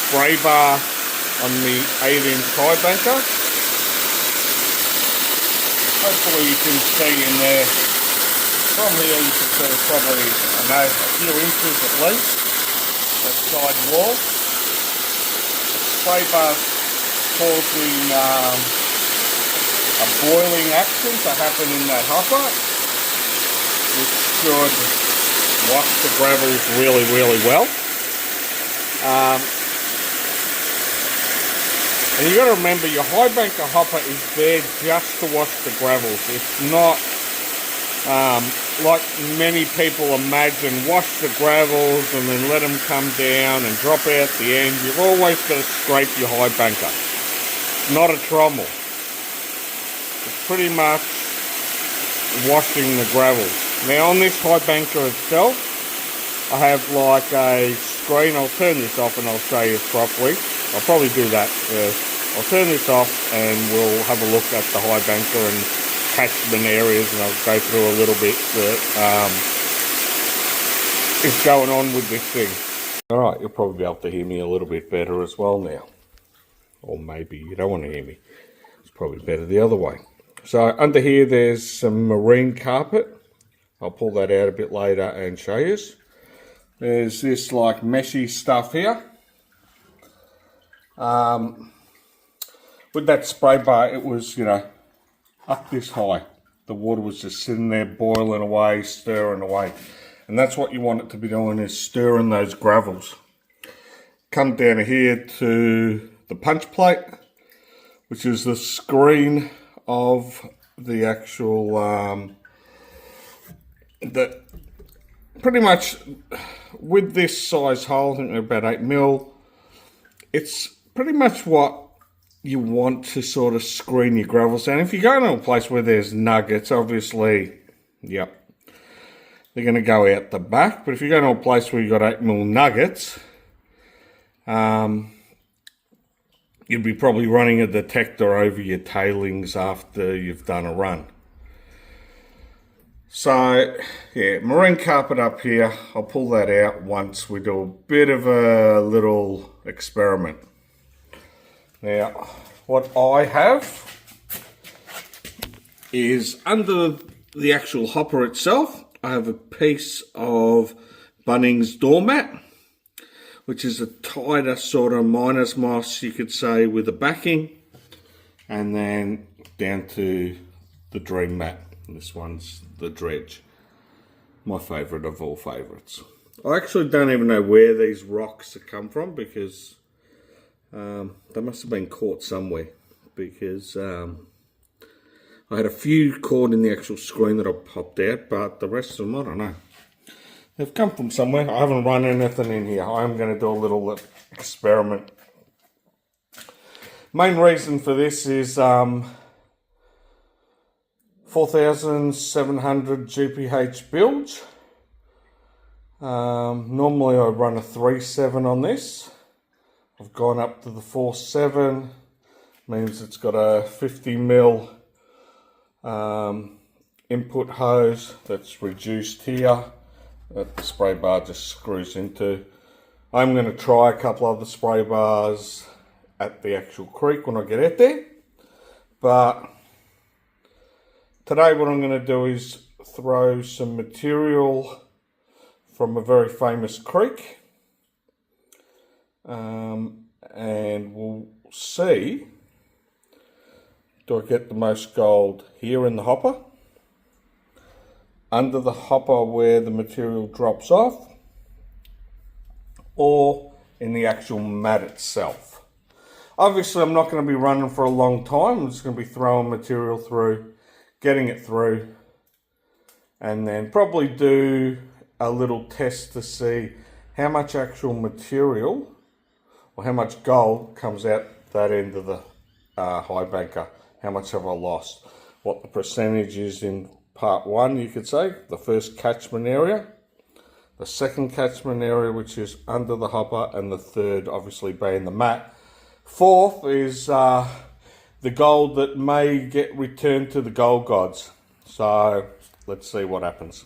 spray bar on the 8-inch Highbanker. Hopefully you can see in there, from here you can see probably, I know, a few inches at least, that side wall. The spray bar's causing a boiling action to happen in that hopper, which should wash the gravels really, really well. And you got to remember, your Highbanker hopper is there just to wash the gravels. It's not like many people imagine, wash the gravels and then let them come down and drop out the end. You've always got to scrape your Highbanker. It's not a trommel. It's pretty much washing the gravels. Now on this Highbanker itself, I have like a screen. I'll turn this off and I'll show you properly. I'll probably do that. I'll turn this off and we'll have a look at the Highbanker and catchment areas, and I'll go through a little bit that is going on with this thing. Alright, you'll probably be able to hear me a little bit better as well now. Or maybe you don't want to hear me. It's probably better the other way. So under here there's some marine carpet. I'll pull that out a bit later and show you. There's this like meshy stuff here. With that spray bar, it was, you know, up this high. The water was just sitting there boiling away, stirring away. And that's what you want it to be doing, is stirring those gravels. Come down here to the punch plate, which is the screen of the actual, pretty much with this size hole, I think they're about 8mm, it's pretty much what you want to sort of screen your gravels down. If you go to a place where there's nuggets, obviously, yep, they're going to go out the back. But if you go to a place where you've got 8mm nuggets, you'd be probably running a detector over your tailings after you've done a run. So, yeah, marine carpet up here. I'll pull that out once we do a bit of a little experiment. Now, what I have is under the actual hopper itself, I have a piece of Bunnings doormat, which is a tighter sort of minus moss, you could say, with a backing, and then down to the dream mat. This one's the dredge, my favourite of all favourites. I actually don't even know where these rocks have come from, because they must have been caught somewhere, because I had a few caught in the actual screen that I popped out, but the rest of them, I don't know. They've come from somewhere. I haven't run anything in here. I'm going to do a little experiment. Main reason for this is 4,700 GPH bilge. Normally I run a 3.7 on this. I've gone up to the 4.7, means it's got a 50mm input hose that's reduced here, that the spray bar just screws into. I'm going to try a couple of the spray bars at the actual creek when I get out there, but today what I'm going to do is throw some material from a very famous creek, and we'll see, do I get the most gold here in the hopper, under the hopper where the material drops off, or in the actual mat itself. Obviously I'm not going to be running for a long time. I'm just going to be throwing material through, getting it through, and then probably do a little test to see how much actual material or how much gold comes out that end of the Highbanker. How much have I lost? What the percentage is in part one, you could say, the first catchment area, the second catchment area, which is under the hopper, and the third obviously being the mat. Fourth is the gold that may get returned to the gold gods. So let's see what happens.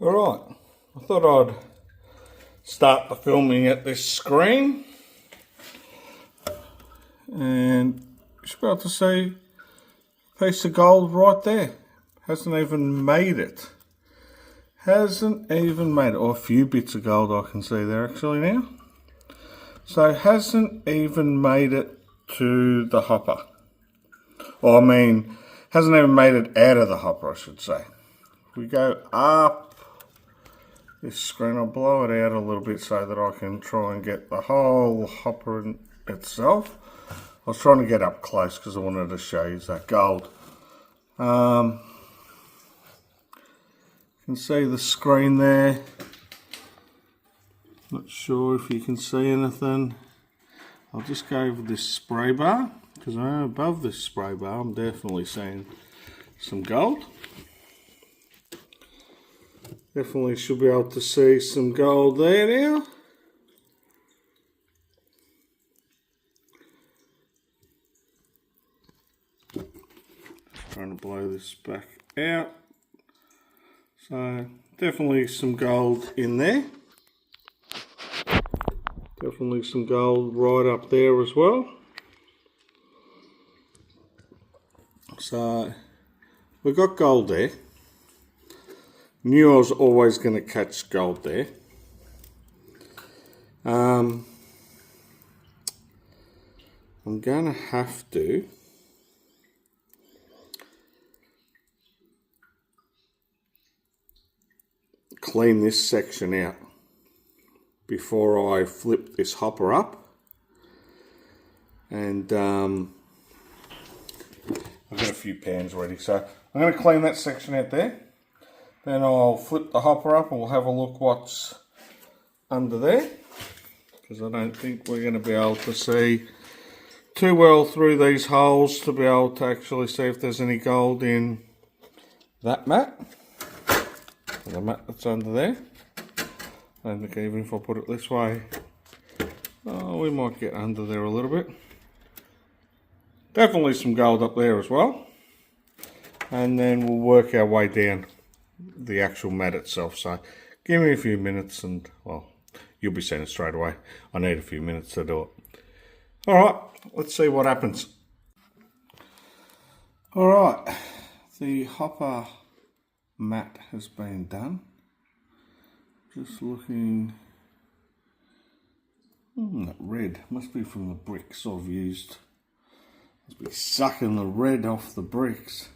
Alright, I thought I'd start the filming at this screen. And you should be able to see a piece of gold right there. Hasn't even made it. Hasn't even made it. Or a few bits of gold I can see there actually now. So hasn't even made it to the hopper. Or I mean, hasn't even made it out of the hopper, I should say. If we go up this screen, I'll blow it out a little bit so that I can try and get the whole hopper in itself. I was trying to get up close because I wanted to show you that gold. You can see the screen there. Not sure if you can see anything. I'll just go over this spray bar because above this spray bar I'm definitely seeing some gold. Definitely should be able to see some gold there now. Trying to blow this back out. So definitely some gold in there. Definitely some gold right up there as well. So we've got gold there. Knew I was always going to catch gold there. I'm going to have to clean this section out before I flip this hopper up. And I've got a few pans ready, so I'm going to clean that section out there. Then I'll flip the hopper up and we'll have a look what's under there, because I don't think we're going to be able to see too well through these holes to be able to actually see if there's any gold in that mat, the mat that's under there. I don't think even if I put it this way, we might get under there a little bit. Definitely some gold up there as well. And then we'll work our way down the actual mat itself. So give me a few minutes and, well, you'll be seeing it straight away. I need a few minutes to do it. Alright, let's see what happens. Alright, the hopper mat has been done. Just looking, that red must be from the bricks I've used. Must be sucking the red off the bricks.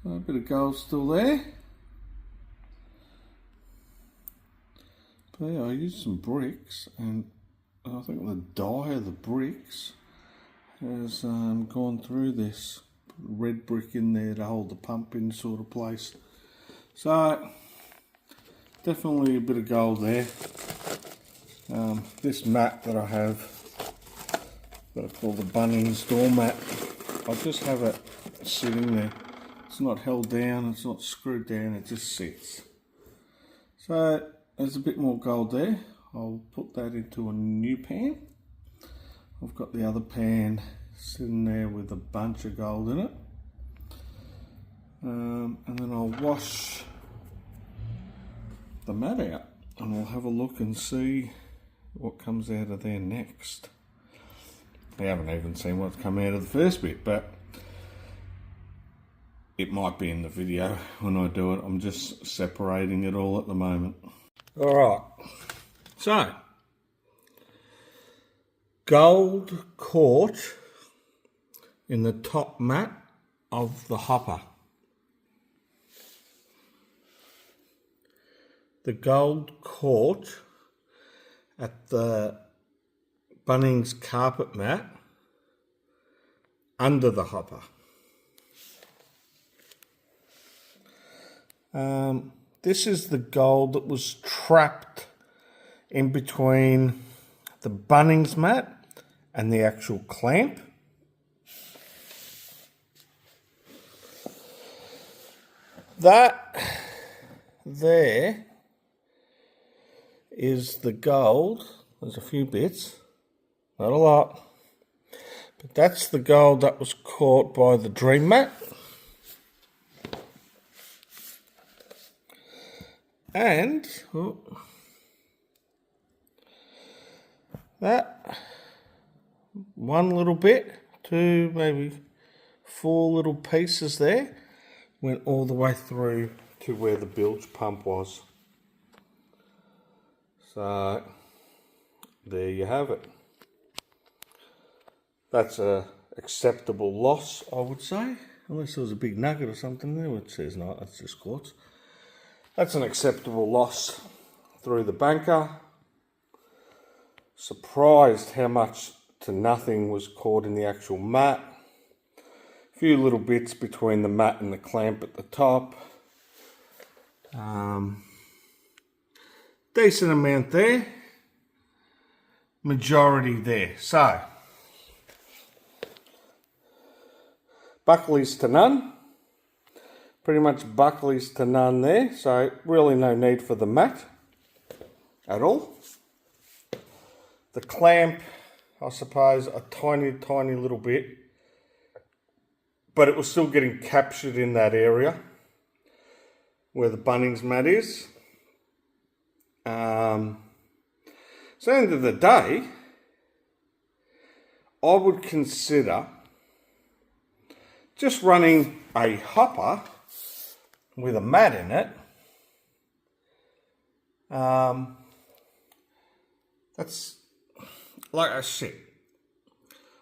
So a bit of gold still there. But yeah, I used some bricks, and I think the dye of the bricks has gone through this. Put a red brick in there to hold the pump in sort of place. So definitely a bit of gold there. This mat that I have, that I call the Bunnings doormat, I'll just have it sitting there. It's not held down, it's not screwed down, it just sits. So there's a bit more gold there. I'll put that into a new pan. I've got the other pan sitting there with a bunch of gold in it. And then I'll wash the mat out and we'll have a look and see what comes out of there next. I haven't even seen what's come out of the first bit, but it might be in the video when I do it. I'm just separating it all at the moment. Alright, so gold caught in the top mat of the hopper. The gold caught at the Bunnings carpet mat under the hopper. This is the gold that was trapped in between the Bunnings mat and the actual clamp. That there is the gold. There's a few bits, not a lot, but that's the gold that was caught by the dream mat. And that one little bit, two, maybe four little pieces there, went all the way through to where the bilge pump was. So there you have it. That's a acceptable loss, I would say, unless there was a big nugget or something there, which says not, that's just quartz. That's an acceptable loss through the banker. Surprised how much to nothing was caught in the actual mat. A few little bits between the mat and the clamp at the top. Decent amount there. Majority there. So, Buckley's to none. Pretty much Buckley's to none there. So, really no need for the mat at all. The clamp, I suppose, a tiny, tiny little bit. But it was still getting captured in that area where the Bunnings mat is. So at the end of the day, I would consider just running a hopper with a mat in it. That's like I said.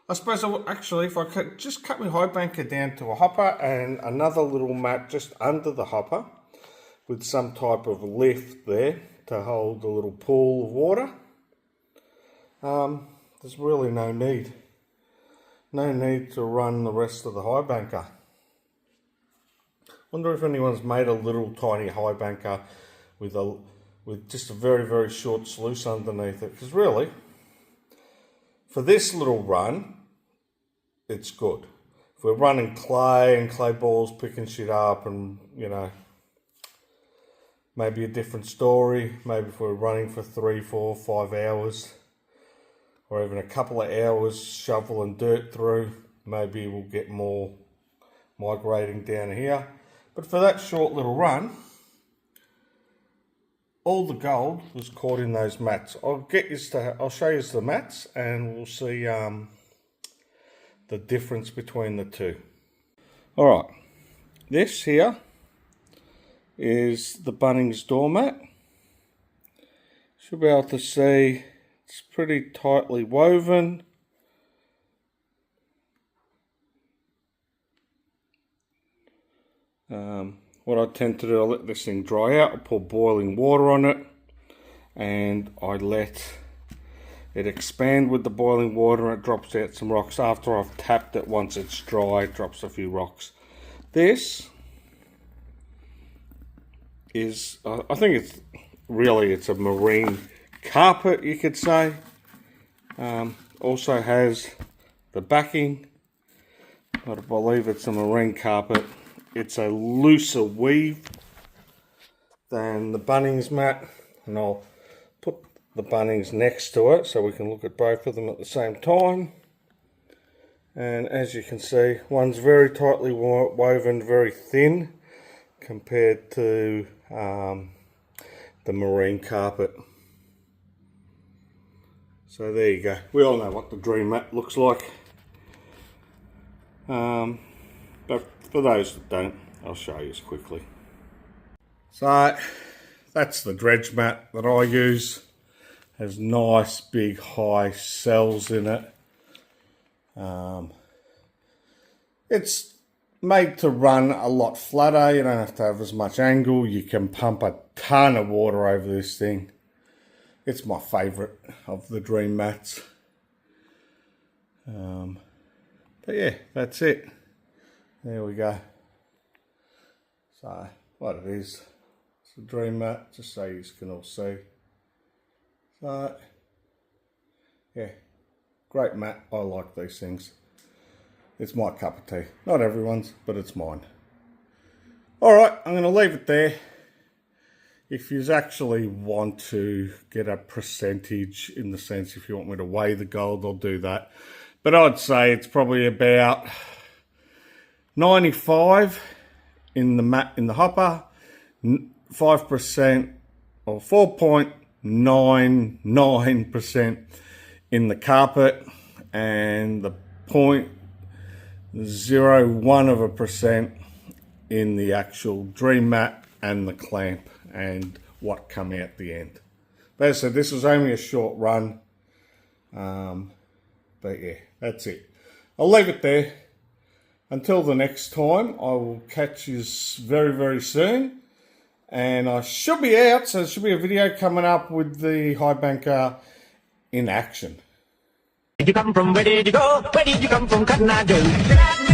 I suppose I would actually, if I could just cut my Highbanker down to a hopper and another little mat just under the hopper with some type of lift there to hold a little pool of water. There's really no need. No need to run the rest of the Highbanker. Wonder if anyone's made a little tiny Highbanker with just a very, very short sluice underneath it. Because really, for this little run, it's good. If we're running clay and clay balls picking shit up and, you know, maybe a different story. Maybe if we're running for 3, 4, 5 hours or even a couple of hours shoveling dirt through, maybe we'll get more migrating down here. But for that short little run, all the gold was caught in those mats. I'll show you the mats and we'll see the difference between the two. All right, this here is the Bunnings doormat. Should be able to see it's pretty tightly woven. What I tend to do, I let this thing dry out, I pour boiling water on it, and I let it expand with the boiling water, and it drops out some rocks. After I've tapped it, once it's dry, it drops a few rocks. This is, I think it's a marine carpet, you could say. Also has the backing, but I believe it's a marine carpet. It's a looser weave than the Bunnings mat, and I'll put the Bunnings next to it so we can look at both of them at the same time. And as you can see, one's very tightly woven, very thin compared to the marine carpet. So there you go. We all know what the dream mat looks like. But for those that don't, I'll show you quickly. So that's the dredge mat that I use. Has nice big high cells in it. It's made to run a lot flatter. You don't have to have as much angle. You can pump a ton of water over this thing. It's my favourite of the dream mats. But yeah, that's it. There we go. So what it is, it's a dream mat, just so you can all see. So yeah, great mat. I like these things. It's my cup of tea. Not everyone's, but it's mine. Alright, I'm going to leave it there. If you actually want to get a percentage, in the sense if you want me to weigh the gold, I'll do that. But I'd say it's probably about 95 in the hopper, 5% or 4.99% in the carpet, and the 0.01% in the actual dream mat and the clamp and what come out the end. But as I said, this was only a short run. But yeah, that's it. I'll leave it there. Until the next time, I will catch you very, very soon. And I should be out, so there should be a video coming up with the Highbanker in action. Where did you come from? Where did you go? Where did you come from? Cotton Eye Joe.